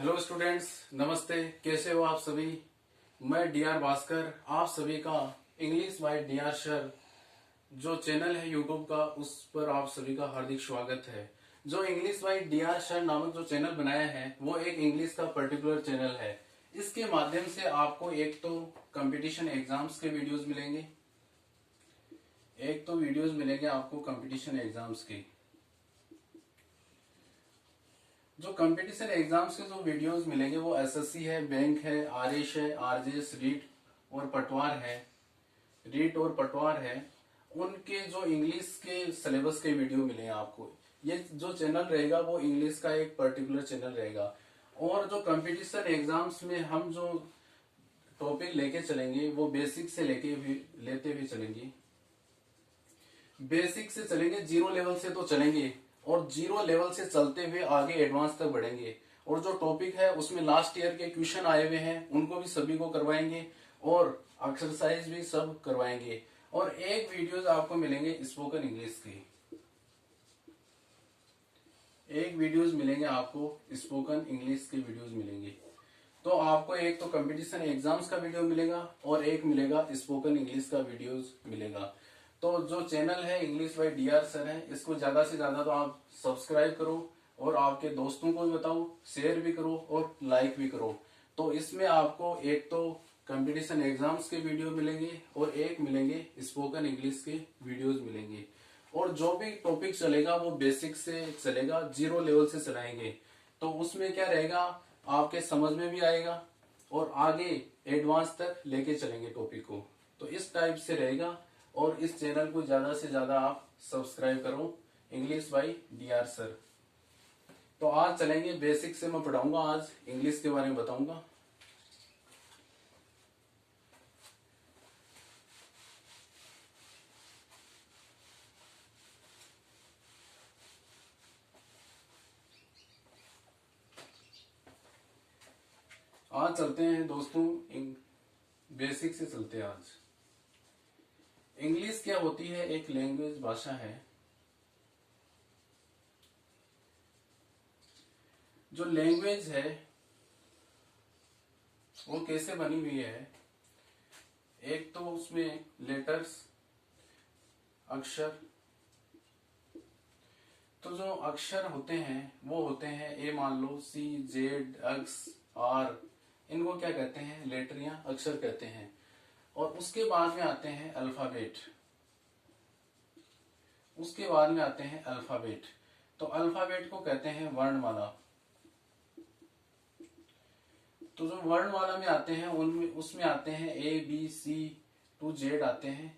Hello students, नमस्ते। कैसे हो आप सभी। मैं डीआर भास्कर आप सभी का इंग्लिश बाय डीआर सर जो चैनल है यूट्यूब का, उस पर आप सभी का हार्दिक स्वागत है। जो इंग्लिश बाय डीआर सर नामक जो चैनल बनाया है वो एक इंग्लिश का पर्टिकुलर चैनल है। इसके माध्यम से आपको एक तो कंपटीशन एग्जाम्स के वीडियोस मिलेंगे, एक तो वीडियोस मिलेंगे आपको कंपटीशन एग्जाम्स की। जो कंपटीशन एग्जाम्स के जो वीडियोस मिलेंगे वो एसएससी है, बैंक है, आरएस है, आरजेएस, रीट और पटवार है, उनके जो इंग्लिश के सिलेबस के वीडियो मिले आपको। ये जो चैनल रहेगा वो इंग्लिश का एक पर्टिकुलर चैनल रहेगा। और जो कंपटीशन एग्जाम्स में हम जो टॉपिक लेके चलेंगे वो बेसिक से लेते हुए चलेंगे। बेसिक से चलेंगे, जीरो लेवल से तो चलेंगे और जीरो लेवल से चलते हुए आगे एडवांस तक बढ़ेंगे। और जो टॉपिक है उसमें लास्ट ईयर के क्वेश्चन आए हुए हैं उनको भी सभी को करवाएंगे और एक्सरसाइज भी सब करवाएंगे। और एक वीडियोस आपको मिलेंगे स्पोकन इंग्लिश की, एक वीडियोस मिलेंगे आपको स्पोकन इंग्लिश के वीडियोस मिलेंगे। तो आपको एक तो कंपटीशन एग्जाम्स का वीडियो मिलेगा और एक मिलेगा स्पोकन इंग्लिश का वीडियोस मिलेगा। तो जो चैनल है इंग्लिश बाय डीआर सर है, इसको ज्यादा से ज्यादा तो आप सब्सक्राइब करो और आपके दोस्तों को भी बताओ, शेयर भी करो और लाइक भी करो। तो इसमें आपको एक तो कंपटीशन एग्जाम्स के वीडियो मिलेंगे और एक मिलेंगे स्पोकन इंग्लिश के वीडियोस मिलेंगे। और जो भी टॉपिक चलेगा वो बेसिक से चलेगा, जीरो लेवल से चलाएंगे। तो उसमें क्या रहेगा, आपके समझ में भी आएगा और आगे एडवांस तक लेके चलेंगे टॉपिक को। तो इस टाइप से रहेगा। और इस चैनल को ज्यादा से ज्यादा आप सब्सक्राइब करो, इंग्लिश बाय डीआर सर। तो आज चलेंगे बेसिक से, मैं पढ़ाऊंगा, आज इंग्लिश के बारे में बताऊंगा। आज चलते हैं दोस्तों, बेसिक से चलते हैं। आज इंग्लिश क्या होती है, एक लैंग्वेज, भाषा है। जो लैंग्वेज है वो कैसे बनी हुई है, एक तो उसमें लेटर्स, अक्षर। तो जो अक्षर होते हैं वो होते हैं, ए मान लो सी, जेड, एक्स, आर, इनको क्या कहते हैं, लेटर या अक्षर कहते हैं। और उसके बाद में आते हैं अल्फाबेट, उसके बाद में आते हैं अल्फाबेट। तो अल्फाबेट को कहते हैं वर्णमाला। तो जो वर्णमाला में आते हैं उनमें उसमें आते हैं A B C to Z आते हैं।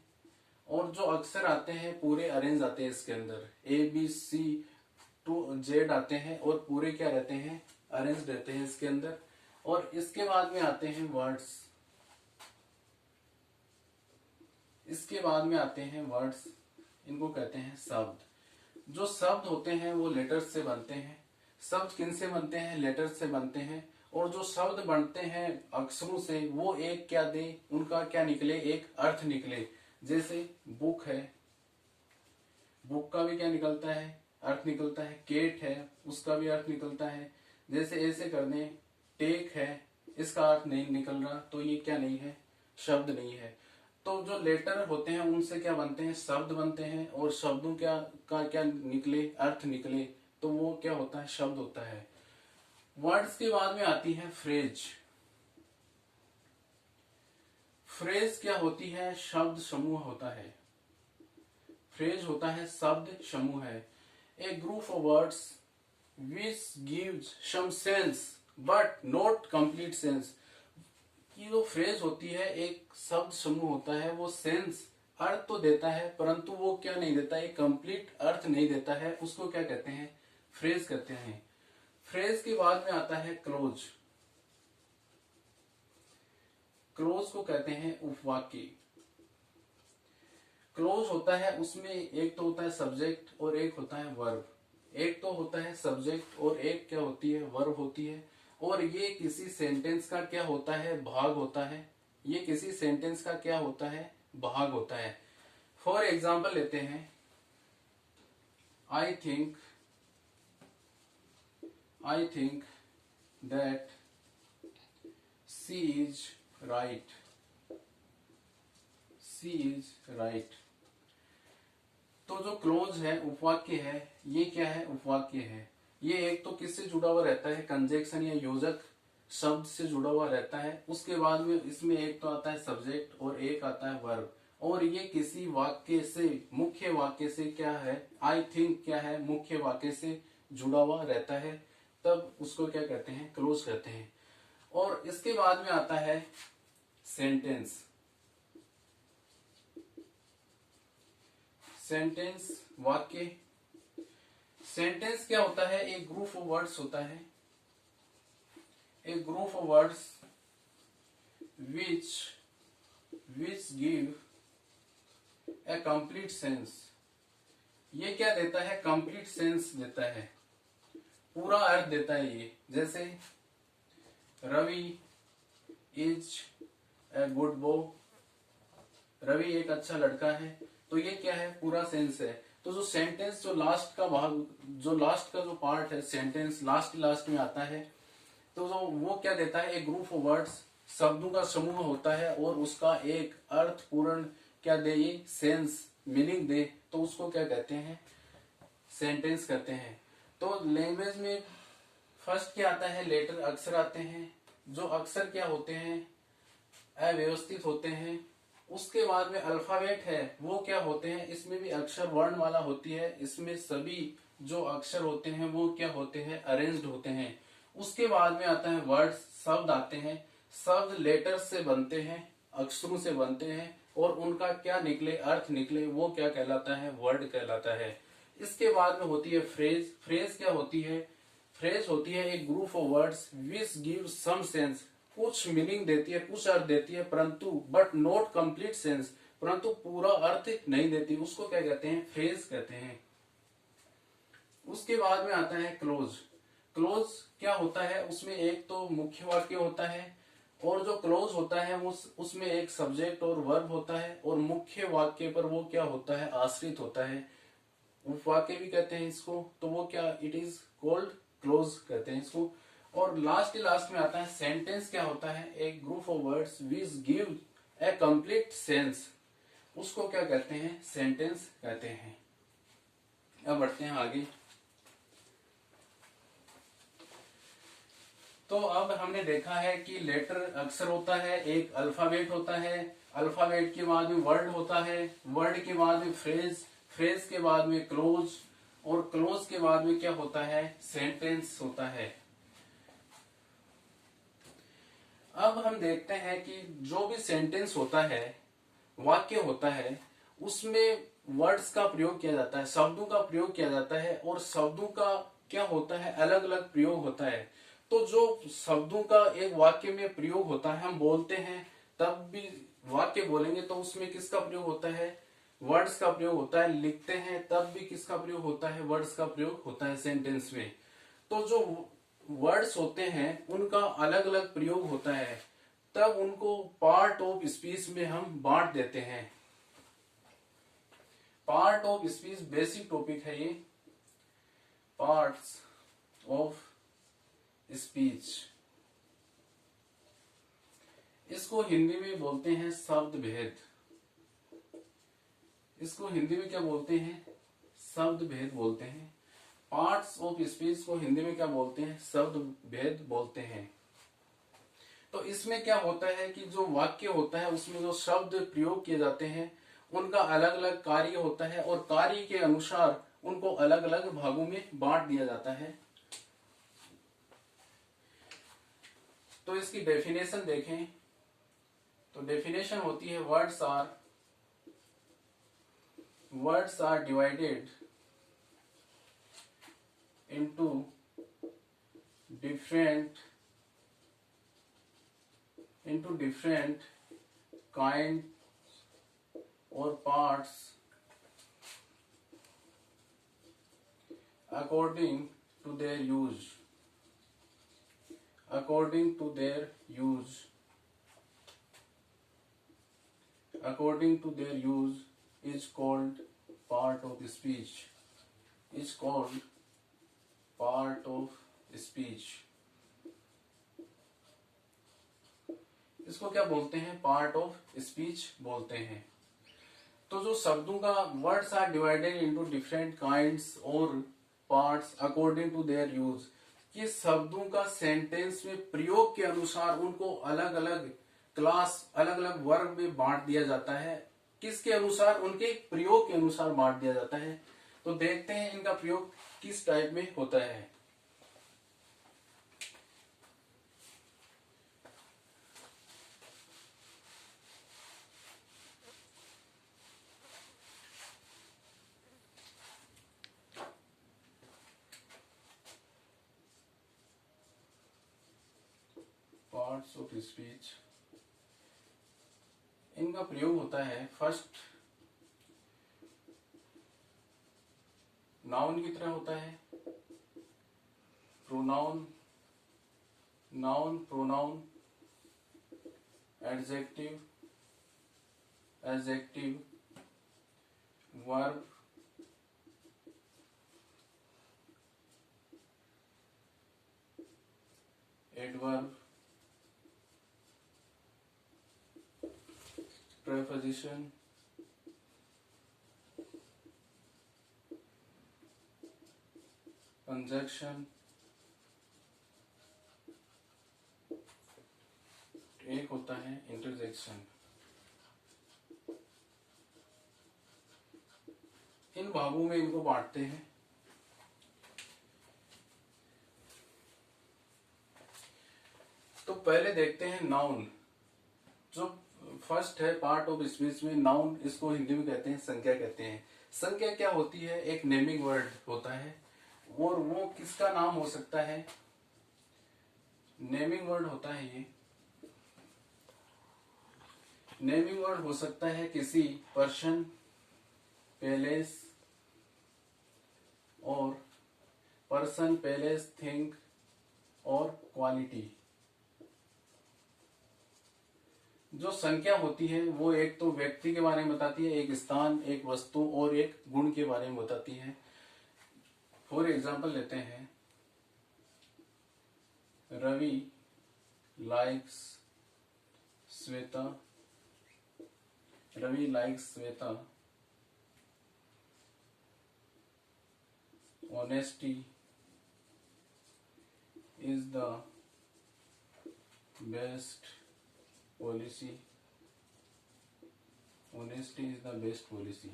और जो अक्षर आते हैं पूरे अरेंज आते हैं इसके अंदर, A B C to Z आते हैं और पूरे क्या रहते हैं, अरेंज रहते हैं इसके अंदर। और इसके बाद में आते हैं वर्ड्स, इसके बाद में आते हैं वर्ड्स, इनको कहते हैं शब्द। जो शब्द होते हैं वो लेटर्स से बनते हैं। शब्द किन से बनते हैं, लेटर्स से बनते हैं। और जो शब्द बनते हैं अक्षरों से वो एक क्या दे, उनका क्या निकले, एक अर्थ निकले। जैसे बुक है, बुक का भी क्या निकलता है, अर्थ निकलता है। केट है, उसका भी अर्थ निकलता है। जैसे ऐसे कर दें, टेक है, इसका अर्थ नहीं निकल रहा, तो ये क्या नहीं है, शब्द नहीं है। तो जो लेटर होते हैं उनसे क्या बनते हैं, शब्द बनते हैं। और शब्दों क्या निकले, अर्थ निकले, तो वो क्या होता है, शब्द होता है। वर्ड्स के बाद में आती है फ्रेज। फ्रेज क्या होती है, शब्द समूह होता है। फ्रेज होता है शब्द समूह है। A group of words which gives some sense but not complete sense. की जो फ्रेज होती है, एक शब्द समूह होता है, वो सेंस, अर्थ तो देता है परंतु वो क्या नहीं देता, एक कंप्लीट अर्थ नहीं देता है। उसको क्या कहते हैं, फ्रेज कहते हैं। फ्रेज के बाद में आता है क्लोज। क्लोज को कहते हैं उपवाक्य। क्लोज होता है, उसमें एक तो होता है सब्जेक्ट और एक होता है वर्ब। एक तो होता है सब्जेक्ट और एक क्या होती है, वर्ब होती है। और ये किसी सेंटेंस का क्या होता है, भाग होता है। ये किसी सेंटेंस का क्या होता है, भाग होता है। फॉर एग्जाम्पल लेते हैं, I think that she is right, she is right। तो जो क्लोज है उपवाक्य है, ये क्या है, उपवाक्य है। ये एक तो किससे जुड़ा हुआ रहता है, कंजक्शन या योजक शब्द से जुड़ा हुआ रहता है। उसके बाद में इसमें एक तो आता है सब्जेक्ट और एक आता है वर्ब, और ये किसी वाक्य से, मुख्य वाक्य से क्या है, आई थिंक क्या है, मुख्य वाक्य से जुड़ा हुआ रहता है, तब उसको क्या कहते हैं, क्लोज कहते हैं। और इसके बाद में आता है सेंटेंस। सेंटेंस वाक्य। सेंटेंस क्या होता है, एक ग्रुप ऑफ वर्ड्स होता है, एक group of words which give a complete sense. ये क्या देता है, कंप्लीट सेंस देता है, पूरा अर्थ देता है ये। जैसे Ravi is a good boy, Ravi एक अच्छा लड़का है, तो ये क्या है, पूरा सेंस है। तो जो सेंटेंस, जो लास्ट का भाग, जो लास्ट का जो पार्ट है सेंटेंस, लास्ट में आता है, तो जो वो क्या देता है, एक ग्रुप ऑफ वर्ड्स, शब्दों का समूह होता है, और उसका एक अर्थपूर्ण क्या दे, ये सेंस, मीनिंग दे, तो उसको क्या कहते हैं, सेंटेंस कहते हैं। तो लैंग्वेज में फर्स्ट क्या आता है, लेटर, अक्षर आते हैं। जो अक्षर क्या होते हैं, अव्यवस्थित होते हैं। उसके बाद में अल्फाबेट है, वो क्या होते हैं, इसमें भी अक्षर वर्णमाला होती है, इसमें सभी जो अक्षर होते हैं वो क्या होते हैं, अरेंज्ड होते हैं। उसके बाद में आता है वर्ड्स, शब्द आते हैं। शब्द लेटर्स से बनते हैं, अक्षरों से बनते हैं, और उनका क्या निकले, अर्थ निकले, वो क्या कहलाता है, वर्ड कहलाता है। इसके बाद में होती है फ्रेज। फ्रेज क्या होती है, फ्रेज होती है एक group of words which give some sense, कुछ मीनिंग देती है, कुछ अर्थ देती है, परंतु बट नॉट कंप्लीट सेंस, परंतु पूरा अर्थ नहीं देती, उसको क्या कहते हैं, फ्रेज कहते हैं। उसके बाद में आता है क्लोज। क्लोज क्या होता है, उसमें एक तो मुख्य वाक्य होता है, और जो क्लोज होता है उसमें एक सब्जेक्ट और वर्ब होता है, और मुख्य वाक्य पर वो क्या होता है, आश्रित होता है, उपवाक्य भी कहते हैं इसको। तो वो क्या, इट इज कॉल्ड क्लोज कहते हैं इसको। और लास्ट में आता है सेंटेंस। क्या होता है, एक group of words which give a complete sense, उसको क्या कहते हैं, सेंटेंस कहते हैं। अब बढ़ते हैं आगे। तो अब हमने देखा है कि लेटर अक्षर होता है, एक अल्फाबेट होता है, अल्फाबेट के बाद में वर्ड होता है, वर्ड के बाद में फ्रेज, फ्रेज के बाद में क्लोज, और क्लोज के बाद में क्या होता है, सेंटेंस होता है। अब हम देखते हैं कि जो भी सेंटेंस होता है, वाक्य होता है, उसमें वर्ड्स का प्रयोग किया जाता है, शब्दों का प्रयोग किया जाता है, और शब्दों का क्या होता है, अलग अलग प्रयोग होता है। तो जो शब्दों का एक वाक्य में प्रयोग होता है, हम बोलते हैं तब भी वाक्य बोलेंगे तो उसमें किसका प्रयोग होता है, वर्ड्स का प्रयोग होता है। लिखते हैं तब भी किसका प्रयोग होता है, वर्ड्स का प्रयोग होता है सेंटेंस में। तो जो वर्ड्स होते हैं उनका अलग अलग प्रयोग होता है, तब उनको पार्ट ऑफ स्पीच में हम बांट देते हैं। Part of speech basic topic है ये, पार्ट्स ऑफ स्पीच। इसको हिंदी में बोलते हैं शब्द भेद। इसको हिंदी में क्या बोलते हैं, शब्द भेद बोलते हैं। पार्ट्स ऑफ स्पीच को हिंदी में क्या बोलते हैं, शब्द भेद बोलते हैं। तो इसमें क्या होता है कि जो वाक्य होता है उसमें जो शब्द प्रयोग किए जाते हैं उनका अलग अलग कार्य होता है, और कार्य के अनुसार उनको अलग अलग भागों में बांट दिया जाता है। तो इसकी डेफिनेशन देखें तो डेफिनेशन होती है words are divided into different kind और parts according to their use according to their use is called part of speech, is called part of speech। इसको क्या बोलते हैं, पार्ट ऑफ स्पीच बोलते हैं। तो जो शब्दों का words are divided into different kinds और parts according to their use, कि शब्दों का सेंटेंस में प्रयोग के अनुसार उनको अलग अलग क्लास, अलग अलग वर्ग में बांट दिया जाता है। किसके अनुसार, उनके प्रयोग के अनुसार बांट दिया जाता है। तो देखते हैं इनका प्रयोग किस टाइप में होता है। पार्ट्स ऑफ स्पीच, इनका प्रयोग होता है फर्स्ट नाउन की तरह होता है, pronoun, noun, pronoun, adjective, adjective, verb, adverb, preposition, conjunction, एक होता है इंटरजेक्शन। इन भागों में इनको बांटते हैं। तो पहले देखते हैं नाउन। जो फर्स्ट है पार्ट ऑफ स्पीच में नाउन, इसको हिंदी में कहते हैं संज्ञा कहते हैं। संज्ञा क्या होती है, एक नेमिंग वर्ड होता है, और वो किसका नाम हो सकता है, नेमिंग वर्ड होता है ये। नेमिंग वर्ड हो सकता है किसी पर्सन, प्लेस, और पर्सन, प्लेस, थिंग और क्वालिटी। जो संख्या होती है वो एक तो व्यक्ति के बारे में बताती है, एक स्थान, एक वस्तु और एक गुण के बारे में बताती है। फॉर एग्जाम्पल लेते हैं, Ravi likes Shweta, Ravi likes Shweta, honesty is the best policy, honesty is the best policy.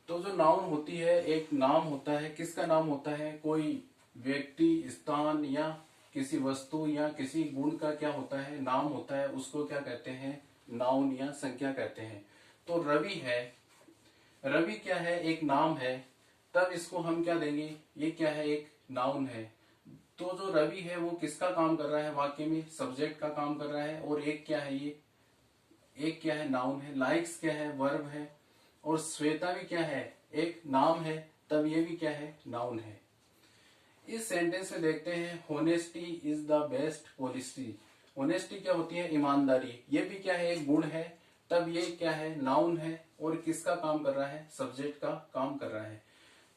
तो जो नाउन होती है, एक नाम होता है, किसका नाम होता है, कोई व्यक्ति, स्थान या किसी वस्तु या किसी गुण का क्या होता है, नाम होता है, उसको क्या कहते हैं, नाउन या संख्या कहते हैं। तो रवि है, रवि क्या है, एक नाम है, तब इसको हम क्या देंगे, ये क्या है, एक नाउन है। तो जो रवि है वो किसका काम कर रहा है, वाक्य में सब्जेक्ट का काम कर रहा है, और एक क्या है, ये एक क्या है, नाउन है। लाइक्स क्या है, वर्ब है, और श्वेता भी क्या है, एक नाम है, तब ये भी क्या है, नाउन है। इस सेंटेंस में देखते हैं, honesty is the best policy. Honesty क्या होती है, ईमानदारी, ये भी क्या है, एक गुण है, तब ये क्या है, नाउन है, और किसका काम कर रहा है, सब्जेक्ट का काम कर रहा है।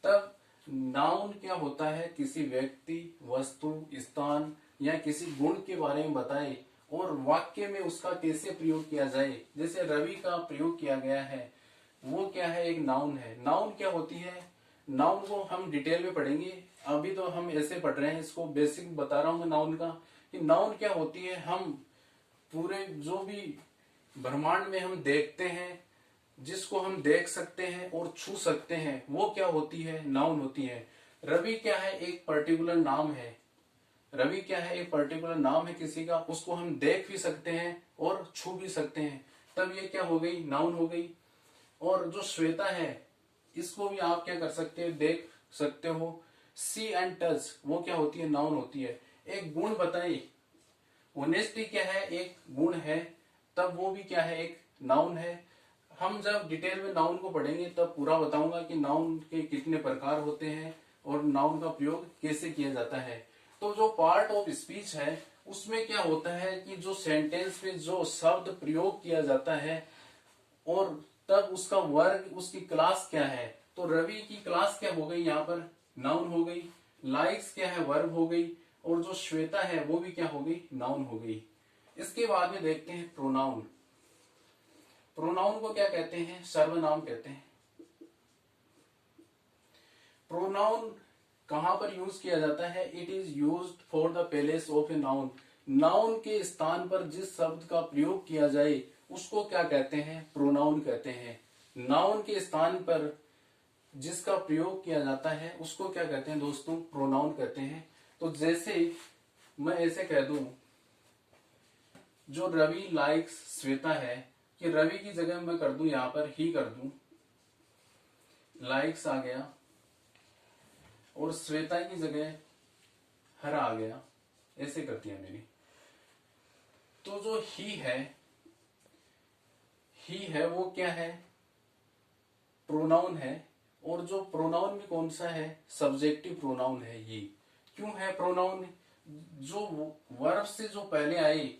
तब नाउन क्या होता है, किसी व्यक्ति, वस्तु, स्थान या किसी गुण के बारे में बताए और वाक्य में उसका कैसे प्रयोग किया जाए। जैसे रवि का प्रयोग किया गया है, वो क्या है, एक नाउन है। नाउन क्या होती है, नाउन को हम डिटेल में पढ़ेंगे, अभी तो हम ऐसे पढ़ रहे हैं, इसको बेसिक बता रहा हूँ नाउन का, कि नाउन क्या होती है। हम पूरे जो भी ब्रह्मांड में हम देखते हैं, जिसको हम देख सकते हैं और छू सकते हैं, वो क्या होती है, नाउन होती है। रवि क्या है, एक पर्टिकुलर नाम है, रवि क्या है, एक पर्टिकुलर नाम है किसी का, उसको हम देख भी सकते हैं और छू भी सकते हैं, तब ये क्या हो गई, नाउन हो गई। और जो श्वेता है, इसको भी आप क्या कर सकते हैं, देख सकते हो। सी एंड टच, वो क्या होती है, नाउन होती है। एक गुण बताइए, ऑनेस्टी क्या है, एक गुण है, तब वो भी क्या है, एक नाउन है। हम जब डिटेल में नाउन को पढ़ेंगे तब पूरा बताऊंगा कि नाउन के कितने प्रकार होते हैं और नाउन का प्रयोग कैसे किया जाता है। तो जो पार्ट ऑफ स्पीच है उसमें क्या होता है कि जो सेंटेंस में जो शब्द प्रयोग किया जाता है और तब उसका वर्ग, उसकी क्लास क्या है। तो रवि की क्लास क्या हो गई, यहाँ पर नाउन हो गई। लाइक्स क्या है, वर्ब हो गई। और जो श्वेता है वो भी क्या हो गई, नाउन हो गई। इसके बाद में देखते हैं प्रोनाउन। प्रोनाउन को क्या कहते हैं? सर्वनाम कहते हैं। प्रोनाउन कहां पर यूज किया जाता है? It is used for the place of a noun. Noun के स्थान पर जिस शब्द का प्रयोग किया जाए उसको क्या कहते हैं? प्रोनाउन कहते हैं। नाउन के स्थान पर जिसका प्रयोग किया जाता है उसको क्या कहते हैं दोस्तों? प्रोनाउन कहते हैं। तो जैसे मैं ऐसे कह दूं, जो रवि लाइक्स श्वेता है, कि रवि की जगह मैं कर दूं यहां पर ही कर दूं, लाइक्स आ गया, और श्वेता की जगह हर आ गया, ऐसे कर दिया मैंने। तो जो ही है वो क्या है? प्रोनाउन है। और जो प्रोनाउन भी कौन सा है? सब्जेक्टिव प्रोनाउन है ये। क्यों है प्रोनाउन? जो वर्ब से जो पहले आए,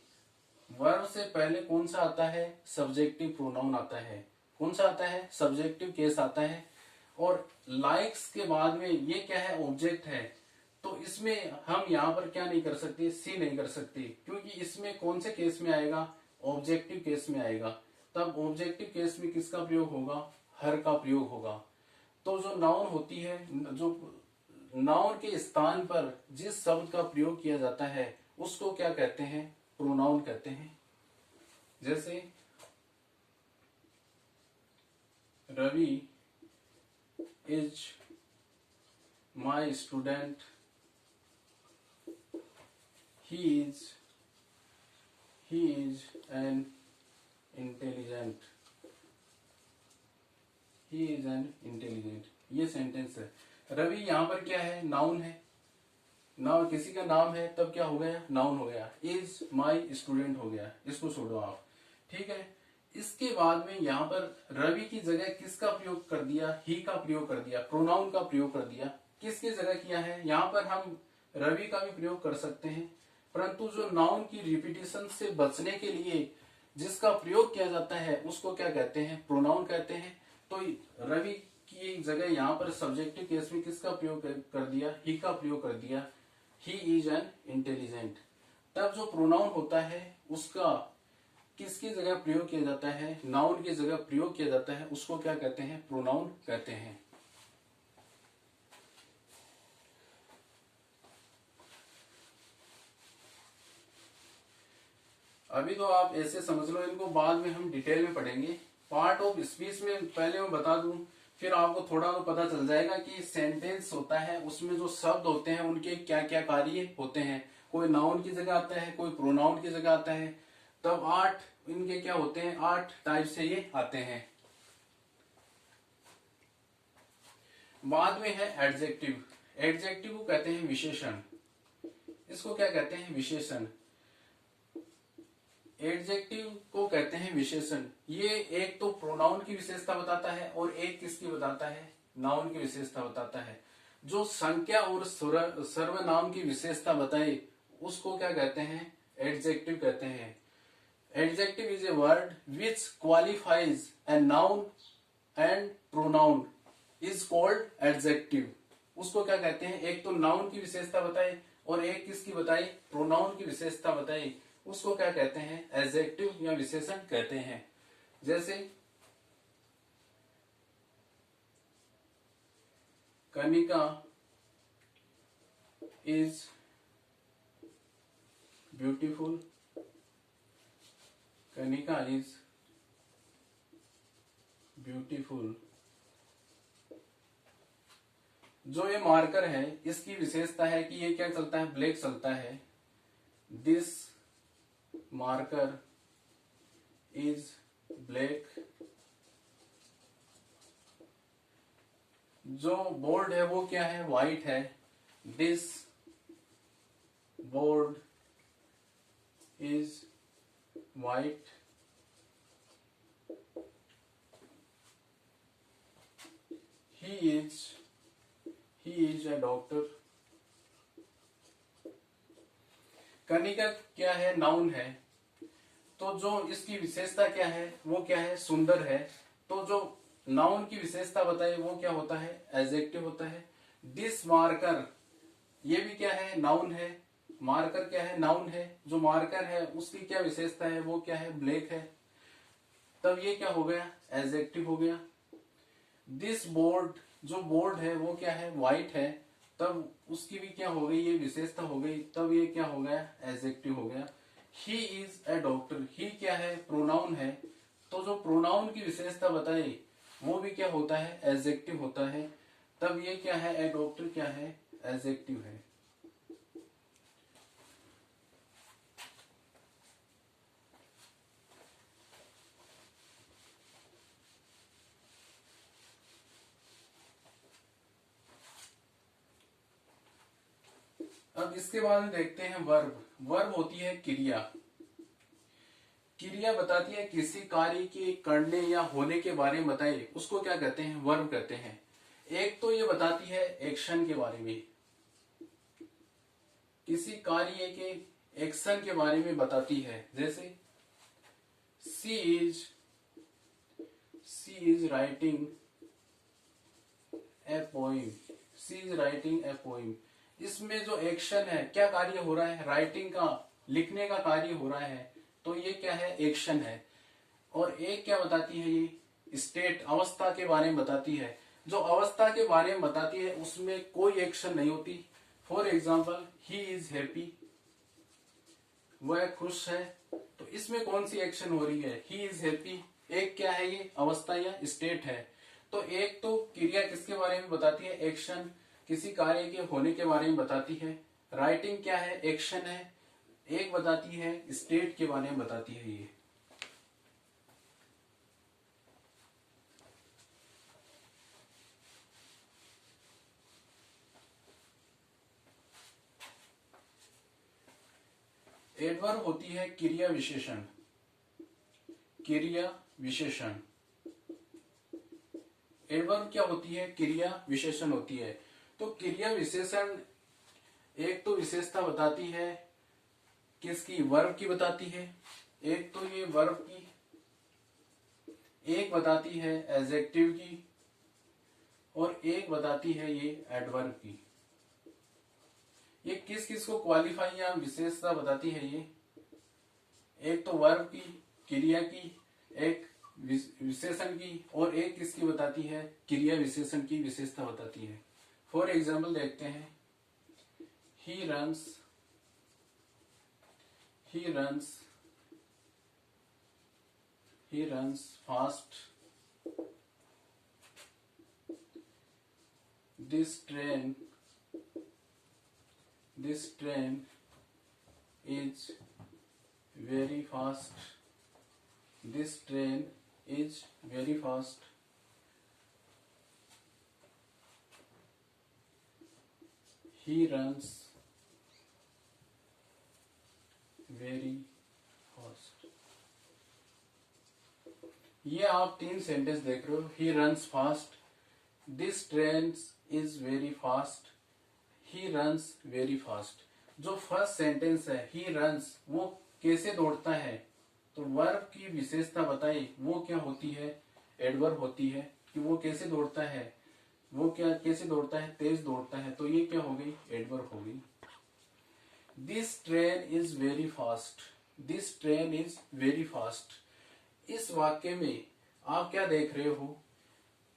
वर्ब से पहले कौन सा आता है? सब्जेक्टिव प्रोनाउन आता है। कौन सा आता है? सब्जेक्टिव केस आता है। और लाइक्स के बाद में ये क्या है? ऑब्जेक्ट है। तो इसमें हम यहाँ पर क्या नहीं कर सकते? सी नहीं कर सकते, क्योंकि इसमें कौन से केस में आएगा? ऑब्जेक्टिव केस में आएगा। तब ऑब्जेक्टिव केस में किसका प्रयोग होगा? हर का प्रयोग होगा। तो जो नाउन होती है, जो नाउन के स्थान पर जिस शब्द का प्रयोग किया जाता है उसको क्या कहते हैं? प्रोनाउन कहते हैं। जैसे Ravi is my student, he is an intelligent, he is an intelligent। ये सेंटेंस है। रवि यहाँ पर क्या है? नाउन है। नाउन किसी का नाम है तब क्या हो गया? नाउन हो गया। इज माई स्टूडेंट हो गया, इसको छोड़ो आप, ठीक है। इसके बाद में यहाँ पर रवि की जगह किसका प्रयोग कर दिया? ही का प्रयोग कर दिया, प्रोनाउन का प्रयोग कर दिया। किसकी जगह किया है? यहाँ पर हम रवि का भी प्रयोग कर सकते हैं, परंतु जो नाउन की रिपीटेशन से बचने के लिए जिसका प्रयोग किया जाता है उसको क्या कहते हैं? प्रोनाउन कहते हैं। तो रवि की जगह यहाँ पर सब्जेक्टिव केस में किसका प्रयोग कर दिया? ही का प्रयोग कर दिया। He is an intelligent. तब जो प्रोनाउन होता है उसका किसकी जगह प्रयोग किया जाता है? नाउन की जगह प्रयोग किया जाता है, उसको क्या कहते हैं? प्रोनाउन कहते हैं। अभी तो आप ऐसे समझ लो, इनको बाद में हम डिटेल में पढ़ेंगे। पार्ट ऑफ स्पीच में पहले मैं बता दूं, फिर आपको थोड़ा तो पता चल जाएगा कि सेंटेंस होता है उसमें जो शब्द होते हैं उनके क्या क्या कार्य होते हैं। कोई नाउन की जगह आता है, कोई प्रोनाउन की जगह आता है। तब 8 इनके क्या होते हैं? 8 टाइप से ये आते हैं। बाद में है एडजेक्टिव। एडजेक्टिव को कहते हैं विशेषण। इसको क्या कहते हैं? विशेषण। एडजेक्टिव को कहते हैं विशेषण। ये एक तो प्रोनाउन की विशेषता बताता है और एक किसकी बताता है? नाउन की विशेषता बताता है। जो संख्या और सर्वनाम की विशेषता बताए उसको क्या कहते हैं? एडजेक्टिव कहते हैं। Adjective is a word which qualifies a noun and pronoun is called adjective. उसको क्या कहते हैं? एक तो नाउन की विशेषता बताए और एक किसकी बताई? प्रोनाउन की विशेषता बताई, उसको क्या कहते हैं? एडजेक्टिव या विशेषण कहते हैं। जैसे Kanika is beautiful, Kanika is beautiful. जो ये मार्कर है इसकी विशेषता है कि ये क्या चलता है? ब्लैक चलता है। This marker is black. जो बोर्ड है वो क्या है? व्हाइट है। This board is white. He is a doctor. Kanika क्या है? नाउन है। तो जो इसकी विशेषता क्या है? वो क्या है? सुंदर है। तो जो नाउन की विशेषता बताए वो क्या होता है? एडजेक्टिव होता है। दिस मार्कर, ये भी क्या है? नाउन है। मार्कर क्या है, नाउन है। जो मार्कर है उसकी क्या विशेषता है, वो क्या है, ब्लैक है। तब ये क्या हो गया, एडजेक्टिव हो गया। दिस बोर्ड, जो बोर्ड है वो क्या है, व्हाइट है। तब उसकी भी क्या हो गई, ये विशेषता हो गई। तब ये क्या हो गया, एडजेक्टिव हो गया। ही इज ए डॉक्टर, ही क्या है, प्रोनाउन है। तो जो प्रोनाउन की विशेषता बताई वो भी क्या होता है, एडजेक्टिव होता है। तब ये क्या है, ए डॉक्टर क्या है, एडजेक्टिव है। अब इसके बाद में देखते हैं वर्ब। वर्ब होती है क्रिया। क्रिया बताती है किसी कार्य के करने या होने के बारे में बताए, उसको क्या कहते हैं, वर्ब कहते हैं। एक तो ये बताती है एक्शन के बारे में, किसी कार्य के एक्शन के बारे में बताती है। जैसे she is writing a poem, she is writing a poem. इसमें जो एक्शन है, क्या कार्य हो रहा है, राइटिंग का, लिखने का कार्य हो रहा है। तो ये क्या है, एक्शन है। और एक क्या बताती है, ये स्टेट, अवस्था के बारे में बताती है। जो अवस्था के बारे में बताती है उसमें कोई एक्शन नहीं होती। For example, he is happy, वह खुश है। तो इसमें कौन सी एक्शन हो रही है, ही इज हैप्पी। एक क्या है, ये अवस्था या स्टेट है। तो एक तो क्रिया किसके बारे में बताती है, एक्शन, किसी कार्य के होने के बारे में बताती है। राइटिंग क्या है, एक्शन है। एक बताती है स्टेट के बारे में बताती है ये। एडवर्ब होती है क्रिया विशेषण, क्रिया विशेषण। एडवर्ब क्या होती है, क्रिया विशेषण होती है। तो क्रिया विशेषण एक तो विशेषता बताती है किसकी, वर्ब की बताती है। एक तो ये वर्ब की, एक बताती है एडजेक्टिव की, और एक बताती है ये एडवर्ब की। ये किस किस को क्वालिफाई या विशेषता बताती है ये, एक तो वर्ब की, क्रिया की, एक विशेषण की, और एक किसकी बताती है, क्रिया विशेषण की विशेषता बताती है। फॉर एग्जाम्पल देखते हैं, he runs, he runs he runs fast, this train is very fast, this train is very fast, he runs very fast। ये आप तीन सेंटेंस देख रहे हो, he runs fast, this train is very fast, he runs very fast. जो first sentence है he runs, वो कैसे दौड़ता है, तो वर्ब की विशेषता बताई, वो क्या होती है, एडवर्ब होती है, कि वो कैसे दौड़ता है, वो क्या कैसे दौड़ता है, तेज दौड़ता है। तो ये क्या हो गई, एडवर्ब हो गई। This train is very fast, this train is very fast. इस वाक्य में आप क्या देख रहे हो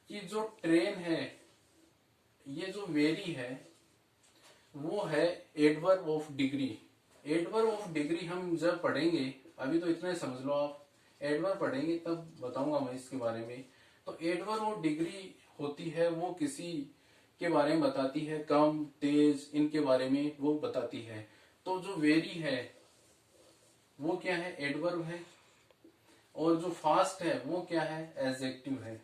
कि जो ट्रेन है, ये जो वेरी है वो है adverb of degree. Adverb of degree हम जब पढ़ेंगे, अभी तो इतना ही समझ लो आप, एडवर्ब पढ़ेंगे तब बताऊंगा मैं इसके बारे में। तो एडवर्ब ऑफ डिग्री होती है, वो किसी के बारे में बताती है, कम, तेज, इनके बारे में वो बताती है। तो जो वेरी है वो क्या है, एडवर्ब है, और जो फास्ट है वो क्या है, एडजेक्टिव है।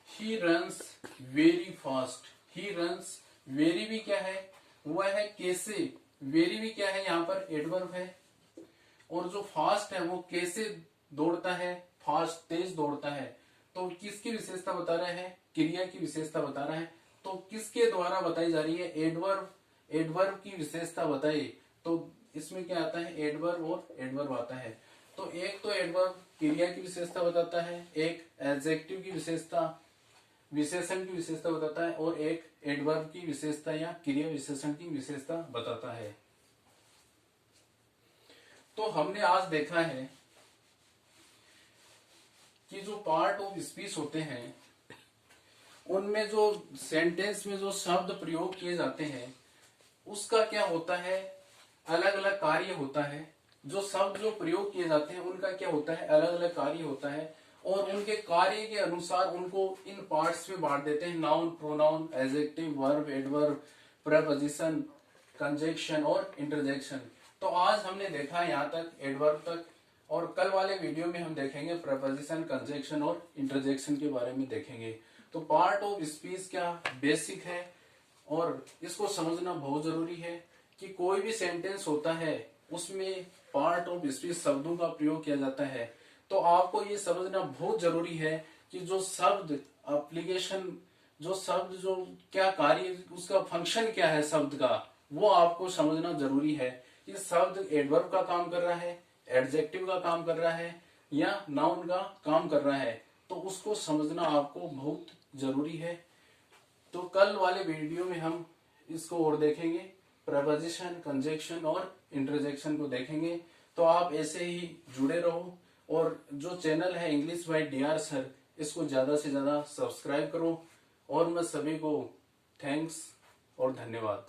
He runs very fast, he runs, very भी क्या है, वह है कैसे, वेरी भी क्या है, यहाँ पर एडवर्ब है। और जो फास्ट है वो कैसे दौड़ता है, फास्ट, तेज दौड़ता है। तो किसकी विशेषता बता रहे हैं, क्रिया की विशेषता बता रहा है। तो किसके द्वारा बताई जा रही है, एडवर्ब, एडवर्ब की विशेषता बताई। तो इसमें क्या आता है, एडवर्ब और एडवर्ब आता है। तो एक तो एडवर्ब क्रिया की विशेषता बताता है, एक एडजेक्टिव की विशेषता, विशेषण की विशेषता बताता है, और एक एडवर्ब की विशेषता या क्रिया विशेषण की विशेषता बताता है। तो हमने आज देखा है कि जो पार्ट ऑफ स्पीच होते हैं उनमें जो सेंटेंस में जो शब्द प्रयोग किए जाते हैं उसका क्या होता है, अलग अलग कार्य होता है। जो शब्द जो प्रयोग किए जाते हैं उनका क्या होता है, अलग अलग कार्य होता है, और उनके कार्य के अनुसार उनको इन पार्ट्स में बांट देते हैं, noun, pronoun, adjective, verb, adverb, preposition, conjunction और इंटरजेक्शन। तो आज हमने देखा यहाँ तक एडवर्ब तक, और कल वाले वीडियो में हम देखेंगे प्रीपोजिशन, कंजंक्शन और इंटरजेक्शन के बारे में देखेंगे। तो पार्ट ऑफ स्पीच क्या बेसिक है और इसको समझना बहुत जरूरी है कि कोई भी सेंटेंस होता है उसमें पार्ट ऑफ स्पीच शब्दों का प्रयोग किया जाता है। तो आपको ये समझना बहुत जरूरी है कि जो शब्द एप्लीकेशन, जो शब्द जो क्या कार्य, उसका फंक्शन क्या है शब्द का, वो आपको समझना जरूरी है कि शब्द एडवर्ब का काम कर रहा है, एडजेक्टिव का काम कर रहा है या नाउन का काम कर रहा है। तो उसको समझना आपको बहुत जरूरी है। तो कल वाले वीडियो में हम इसको और देखेंगे, प्रीपोजिशन, कंजंक्शन और इंटरजेक्शन को देखेंगे। तो आप ऐसे ही जुड़े रहो, और जो चैनल है इंग्लिश बाय DR सर, इसको ज्यादा से ज्यादा सब्सक्राइब करो। और मैं सभी को थैंक्स और धन्यवाद।